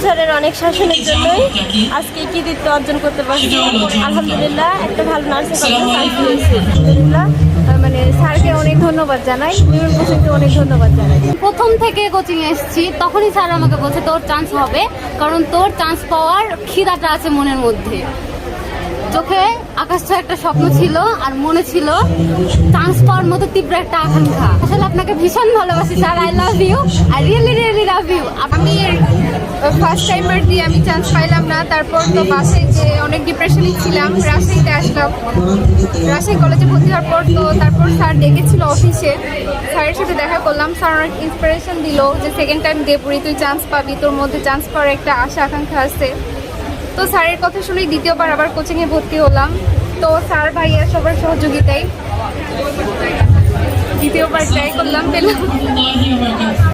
স্যারের অনেক শাসনের জন্যই আজকে কৃতিত্ব অর্জন করতে পারছি। আলহামদুলিল্লাহ একটা ভালো নার্সিং কলেজে চান্স পেয়েছি। আলহামদুলিল্লাহ মানে স্যারকে অনেক ধন্যবাদ জানাই, মিমন কোচিংকে অনেক ধন্যবাদ জানাই। প্রথম থেকে কোচিং এসেছি তখনই স্যার আমাকে বলছে তোর চান্স হবে, কারণ তোর চান্স পাওয়ার খিদাটা আছে মনের মধ্যে। চোখে আকাশ ছোঁয়া একটা স্বপ্ন ছিল আর মনে ছিল চান্স পাওয়ার মতো তীব্র একটা আকাঙ্ক্ষা। আসলে আপনাকে ভীষণ ভালোবাসি sir, I love you, I really love you. আমি ফার্স্ট টাইমার দিয়ে আমি চান্স পাইলাম না, তারপর তো বাসে যে অনেক ডিপ্রেশনে ছিলাম, রাজশাহীতে আসলাম। রাজশাহী কলেজে ভর্তি হওয়ার পর তো তারপর স্যার ডেকেছিল অফিসে, স্যারের সাথে দেখা করলাম। স্যার অনেক ইন্সপিরেশন দিল যে সেকেন্ড টাইম দিয়ে পড়ি, তুই চান্স পাবি, তোর মধ্যে চান্স পাওয়ার একটা আশা আকাঙ্ক্ষা আছে। তো স্যারের কথা শুনেই দ্বিতীয়বার আবার কোচিংয়ে ভর্তি হলাম। তো স্যার ভাইয়া সবার সহযোগিতায় দ্বিতীয়বার ট্রাই করলাম, পেলাম।